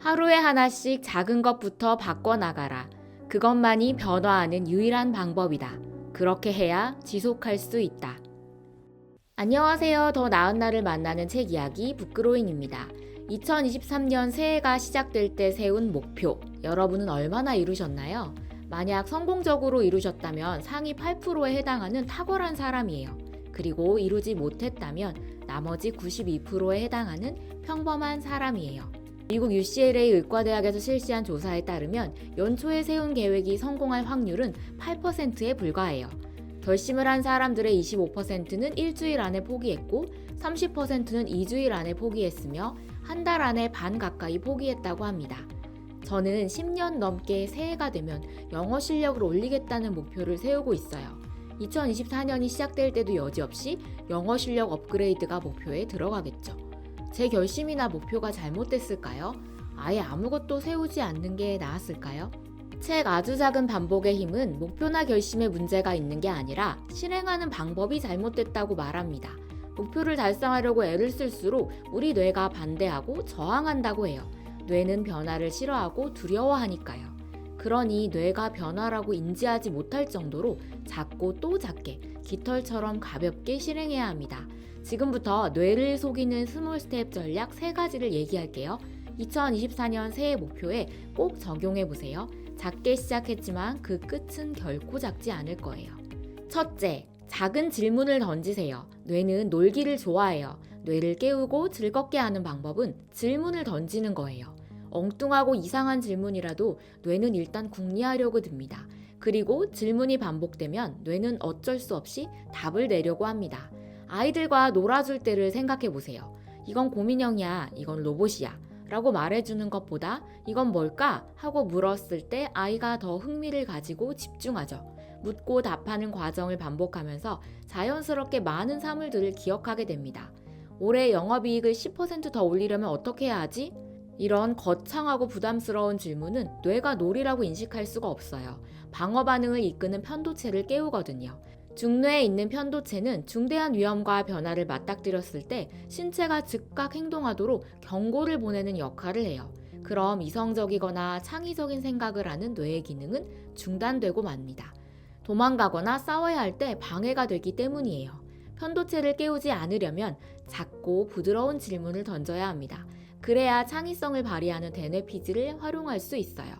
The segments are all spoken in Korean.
하루에 하나씩 작은 것부터 바꿔나가라. 그것만이 변화하는 유일한 방법이다. 그렇게 해야 지속할 수 있다. 안녕하세요. 더 나은 날을 만나는 책 이야기 북그로잉입니다. 2023년 새해가 시작될 때 세운 목표, 여러분은 얼마나 이루셨나요? 만약 성공적으로 이루셨다면 상위 8%에 해당하는 탁월한 사람이에요. 그리고 이루지 못했다면 나머지 92%에 해당하는 평범한 사람이에요. 미국 UCLA 의과대학에서 실시한 조사에 따르면 연초에 세운 계획이 성공할 확률은 8%에 불과해요. 결심을 한 사람들의 25%는 일주일 안에 포기했고 30%는 2주일 안에 포기했으며 한 달 안에 반 가까이 포기했다고 합니다. 저는 10년 넘게 새해가 되면 영어 실력을 올리겠다는 목표를 세우고 있어요. 2024년이 시작될 때도 여지없이 영어 실력 업그레이드가 목표에 들어가겠죠. 제 결심이나 목표가 잘못됐을까요? 아예 아무것도 세우지 않는 게 나았을까요? 책 아주 작은 반복의 힘은 목표나 결심에 문제가 있는 게 아니라 실행하는 방법이 잘못됐다고 말합니다. 목표를 달성하려고 애를 쓸수록 우리 뇌가 반대하고 저항한다고 해요. 뇌는 변화를 싫어하고 두려워하니까요. 그러니 뇌가 변화라고 인지하지 못할 정도로 작고 또 작게 깃털처럼 가볍게 실행해야 합니다. 지금부터 뇌를 속이는 스몰 스텝 전략 3가지를 얘기할게요. 2024년 새해 목표에 꼭 적용해보세요. 작게 시작했지만 그 끝은 결코 작지 않을 거예요. 첫째, 작은 질문을 던지세요. 뇌는 놀기를 좋아해요. 뇌를 깨우고 즐겁게 하는 방법은 질문을 던지는 거예요. 엉뚱하고 이상한 질문이라도 뇌는 일단 궁리하려고 듭니다. 그리고 질문이 반복되면 뇌는 어쩔 수 없이 답을 내려고 합니다. 아이들과 놀아줄 때를 생각해 보세요. 이건 곰인형이야, 이건 로봇이야 라고 말해주는 것보다 이건 뭘까? 하고 물었을 때 아이가 더 흥미를 가지고 집중하죠. 묻고 답하는 과정을 반복하면서 자연스럽게 많은 사물들을 기억하게 됩니다. 올해 영업이익을 10% 더 올리려면 어떻게 해야 하지? 이런 거창하고 부담스러운 질문은 뇌가 놀이라고 인식할 수가 없어요. 방어 반응을 이끄는 편도체를 깨우거든요. 중뇌에 있는 편도체는 중대한 위험과 변화를 맞닥뜨렸을 때 신체가 즉각 행동하도록 경고를 보내는 역할을 해요. 그럼 이성적이거나 창의적인 생각을 하는 뇌의 기능은 중단되고 맙니다. 도망가거나 싸워야 할 때 방해가 되기 때문이에요. 편도체를 깨우지 않으려면 작고 부드러운 질문을 던져야 합니다. 그래야 창의성을 발휘하는 대뇌피질을 활용할 수 있어요.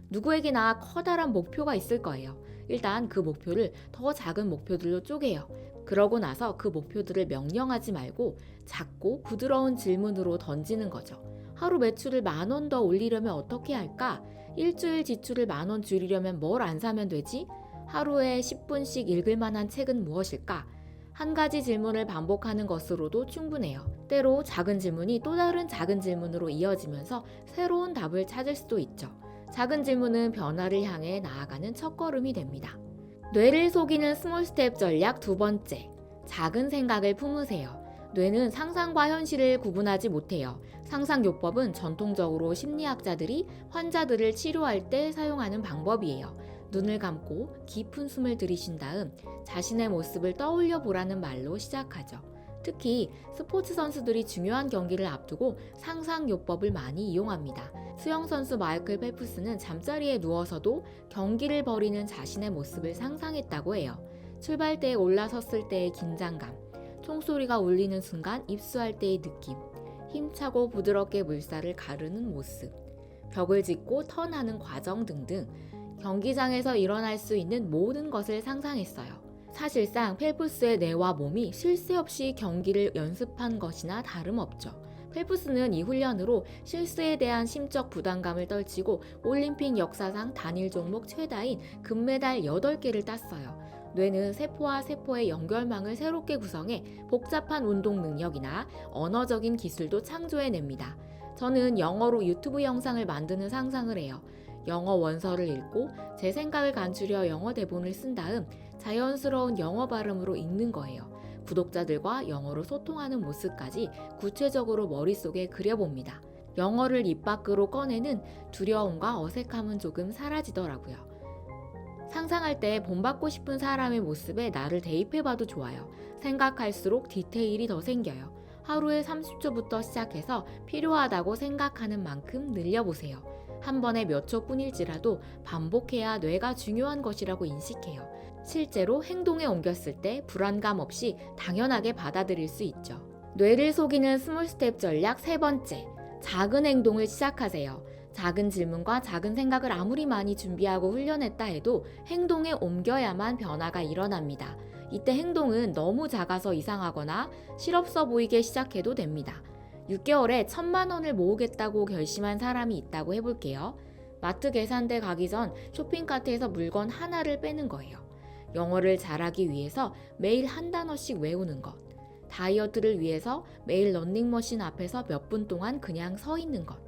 누구에게나 커다란 목표가 있을 거예요. 일단 그 목표를 더 작은 목표들로 쪼개요. 그러고 나서 그 목표들을 명령하지 말고 작고 부드러운 질문으로 던지는 거죠. 하루 매출을 10,000원 더 올리려면 어떻게 할까? 일주일 지출을 10,000원 줄이려면 뭘 안 사면 되지? 하루에 10분씩 읽을 만한 책은 무엇일까? 한 가지 질문을 반복하는 것으로도 충분해요. 때로 작은 질문이 또 다른 작은 질문으로 이어지면서 새로운 답을 찾을 수도 있죠. 작은 질문은 변화를 향해 나아가는 첫걸음이 됩니다. 뇌를 속이는 스몰 스텝 전략 2번째, 작은 생각을 품으세요. 뇌는 상상과 현실을 구분하지 못해요. 상상요법은 전통적으로 심리학자들이 환자들을 치료할 때 사용하는 방법이에요. 눈을 감고 깊은 숨을 들이쉰 다음 자신의 모습을 떠올려 보라는 말로 시작하죠. 특히 스포츠 선수들이 중요한 경기를 앞두고 상상요법을 많이 이용합니다. 수영선수 마이클 펠프스는 잠자리에 누워서도 경기를 벌이는 자신의 모습을 상상했다고 해요. 출발대에 올라섰을 때의 긴장감, 총소리가 울리는 순간 입수할 때의 느낌, 힘차고 부드럽게 물살을 가르는 모습, 벽을 짚고 턴하는 과정 등등 경기장에서 일어날 수 있는 모든 것을 상상했어요. 사실상 펠프스의 뇌와 몸이 쉴 새 없이 경기를 연습한 것이나 다름없죠. 펠프스는 이 훈련으로 실수에 대한 심적 부담감을 떨치고 올림픽 역사상 단일 종목 최다인 금메달 8개를 땄어요. 뇌는 세포와 세포의 연결망을 새롭게 구성해 복잡한 운동 능력이나 언어적인 기술도 창조해냅니다. 저는 영어로 유튜브 영상을 만드는 상상을 해요. 영어 원서를 읽고 제 생각을 감추려 영어 대본을 쓴 다음 자연스러운 영어 발음으로 읽는 거예요. 구독자들과 영어로 소통하는 모습까지 구체적으로 머릿속에 그려봅니다. 영어를 입 밖으로 꺼내는 두려움과 어색함은 조금 사라지더라고요. 상상할 때 본받고 싶은 사람의 모습에 나를 대입해봐도 좋아요. 생각할수록 디테일이 더 생겨요. 하루에 30초부터 시작해서 필요하다고 생각하는 만큼 늘려보세요. 한 번에 몇 초뿐일지라도 반복해야 뇌가 중요한 것이라고 인식해요. 실제로 행동에 옮겼을 때 불안감 없이 당연하게 받아들일 수 있죠. 뇌를 속이는 스몰 스텝 전략 세 번째, 작은 행동을 시작하세요. 작은 질문과 작은 생각을 아무리 많이 준비하고 훈련했다 해도 행동에 옮겨야만 변화가 일어납니다. 이때 행동은 너무 작아서 이상하거나 실없어 보이게 시작해도 됩니다. 6개월에 1,000만 원을 모으겠다고 결심한 사람이 있다고 해볼게요. 마트 계산대 가기 전 쇼핑카트에서 물건 하나를 빼는 거예요. 영어를 잘하기 위해서 매일 한 단어씩 외우는 것. 다이어트를 위해서 매일 런닝머신 앞에서 몇 분 동안 그냥 서 있는 것.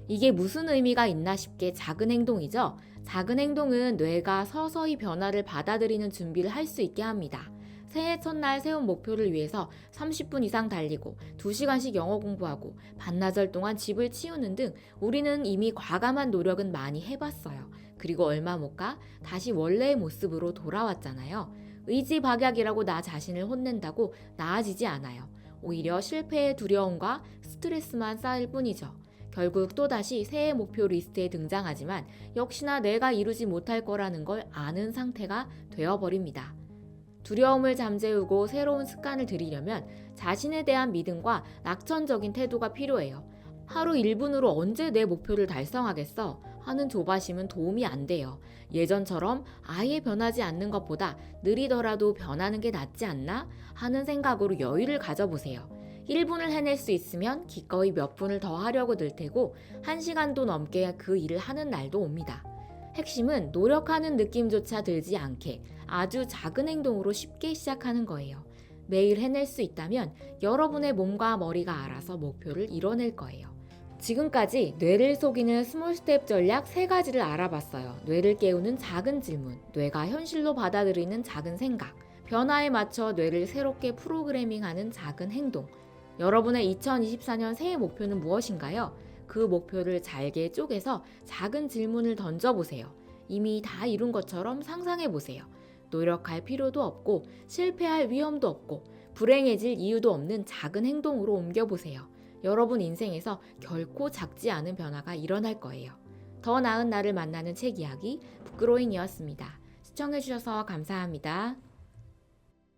이게 무슨 의미가 있나 싶게 작은 행동이죠. 작은 행동은 뇌가 서서히 변화를 받아들이는 준비를 할 수 있게 합니다. 새해 첫날 세운 목표를 위해서 30분 이상 달리고 2시간씩 영어 공부하고 반나절 동안 집을 치우는 등 우리는 이미 과감한 노력은 많이 해봤어요. 그리고 얼마 못 가 다시 원래의 모습으로 돌아왔잖아요. 의지박약이라고 나 자신을 혼낸다고 나아지지 않아요. 오히려 실패의 두려움과 스트레스만 쌓일 뿐이죠. 결국 또다시 새해 목표 리스트에 등장하지만 역시나 내가 이루지 못할 거라는 걸 아는 상태가 되어버립니다. 두려움을 잠재우고 새로운 습관을 들이려면 자신에 대한 믿음과 낙천적인 태도가 필요해요. 하루 1분으로 언제 내 목표를 달성하겠어? 하는 조바심은 도움이 안 돼요. 예전처럼 아예 변하지 않는 것보다 느리더라도 변하는 게 낫지 않나? 하는 생각으로 여유를 가져보세요. 1분을 해낼 수 있으면 기꺼이 몇 분을 더 하려고 들 테고 1시간도 넘게 그 일을 하는 날도 옵니다. 핵심은 노력하는 느낌조차 들지 않게 아주 작은 행동으로 쉽게 시작하는 거예요. 매일 해낼 수 있다면 여러분의 몸과 머리가 알아서 목표를 이뤄낼 거예요. 지금까지 뇌를 속이는 스몰 스텝 전략 3가지를 알아봤어요. 뇌를 깨우는 작은 질문, 뇌가 현실로 받아들이는 작은 생각, 변화에 맞춰 뇌를 새롭게 프로그래밍하는 작은 행동. 여러분의 2024년 새해 목표는 무엇인가요? 그 목표를 잘게 쪼개서 작은 질문을 던져보세요. 이미 다 이룬 것처럼 상상해보세요. 노력할 필요도 없고 실패할 위험도 없고 불행해질 이유도 없는 작은 행동으로 옮겨보세요. 여러분 인생에서 결코 작지 않은 변화가 일어날 거예요. 더 나은 나를 만나는 책 이야기 북그로잉이었습니다. 시청해주셔서 감사합니다.